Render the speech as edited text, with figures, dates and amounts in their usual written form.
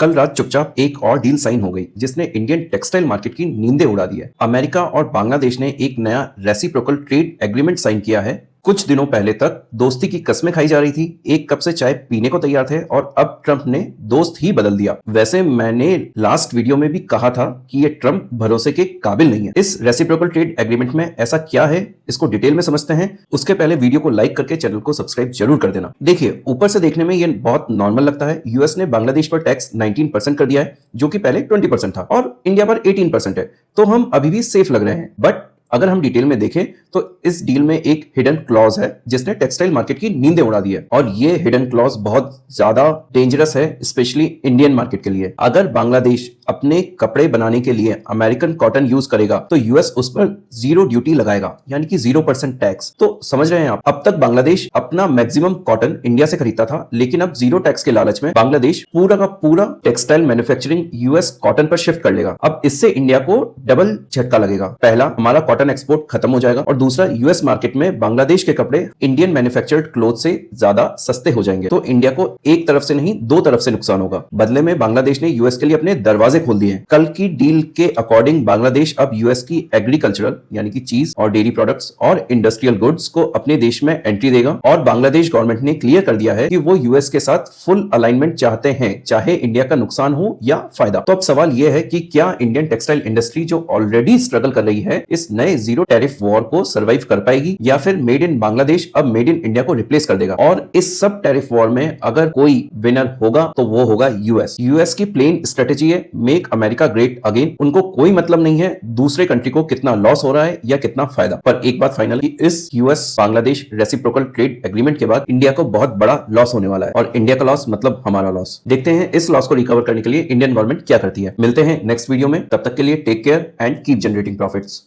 कल रात चुपचाप एक और डील साइन हो गई जिसने इंडियन टेक्सटाइल मार्केट की नींदें उड़ा दी है। अमेरिका और बांग्लादेश ने एक नया रेसिप्रोकल ट्रेड एग्रीमेंट साइन किया है। कुछ दिनों पहले तक दोस्ती की कस्में खाई जा रही थी, एक कप से चाय पीने को तैयार थे और अब ट्रंप ने दोस्त ही बदल दिया। वैसे मैंने लास्ट वीडियो में भी कहा था कि ये ट्रंप भरोसे के काबिल नहीं है। इस रेसिप्रोकल ट्रेड एग्रीमेंट में ऐसा क्या है, इसको डिटेल में समझते हैं। उसके पहले वीडियो को लाइक करके चैनल को सब्सक्राइब जरूर कर देना। देखिए, ऊपर से देखने में ये बहुत नॉर्मल लगता है। यूएस ने बांग्लादेश पर टैक्स 19% कर दिया है, जो कि पहले 20% था, और इंडिया पर 18% है, तो हम अभी भी सेफ लग रहे हैं। बट अगर हम डिटेल में देखें तो इस डील में एक हिडन क्लॉज है जिसने टेक्सटाइल मार्केट की नींदें उड़ा दी है, और ये हिडन क्लॉज बहुत ज्यादा डेंजरस है, स्पेशली इंडियन मार्केट के लिए। अगर बांग्लादेश अपने कपड़े बनाने के लिए अमेरिकन कॉटन यूज करेगा तो यूएस उस पर 0 ड्यूटी लगाएगा, यानी कि 0% टैक्स। तो समझ रहे हैं आप, अब तक बांग्लादेश अपना मैक्सिमम कॉटन इंडिया से खरीदता था, लेकिन अब 0 टैक्स के लालच में बांग्लादेश पूरा का पूरा टेक्सटाइल मैन्युफैक्चरिंग यूएस कॉटन पर शिफ्ट कर लेगा। अब इससे इंडिया को डबल झटका लगेगा। पहला, हमारा कॉटन एक्सपोर्ट खत्म हो जाएगा, और दूसरा, यूएस मार्केट में बांग्लादेश के कपड़े इंडियन मैन्युफैक्चर्ड क्लोथ से ज्यादा सस्ते हो जाएंगे। तो इंडिया को एक तरफ से नहीं, 2 तरफ से नुकसान होगा। बदले में बांग्लादेश ने यूएस के लिए अपने दरवाजे खोल दिए हैं। कल की डील के अकॉर्डिंग बांग्लादेश अब यूएस की एग्रीकल्चरल यानी कि चीज और डेयरी प्रोडक्ट्स और इंडस्ट्रियल गुड्स को अपने देश में एंट्री देगा, और बांग्लादेश गवर्नमेंट ने क्लियर कर दिया है कि वो यूएस के साथ फुल अलाइनमेंट चाहते हैं, चाहे इंडिया का नुकसान हो या फायदा। तो अब सवाल यह है कि क्या इंडियन टेक्सटाइल इंडस्ट्री, जो ऑलरेडी स्ट्रगल कर रही है, इस नए 0 टैरिफ वॉर को सर्वाइव कर पाएगी, या फिर मेड इन बांग्लादेश अब मेड इन इंडिया को रिप्लेस कर देगा। और इस सब टैरिफ वॉर में अगर कोई विनर होगा तो वो होगा यूएस। यूएस की प्लेन स्ट्रेटेजी है मेक अमेरिका ग्रेट अगेन। उनको कोई मतलब नहीं है दूसरे कंट्री को कितना लॉस हो रहा है या कितना फायदा। पर एक बात फाइनल, इस US Bangladesh reciprocal trade agreement के बाद इंडिया को बहुत बड़ा लॉस होने वाला है, और इंडिया का लॉस मतलब हमारा लॉस। देखते हैं इस लॉस को रिकवर करने के लिए इंडियन गवर्नमेंट क्या करती है। मिलते हैं नेक्स्ट वीडियो में, तब तक के लिए take care and keep generating profits.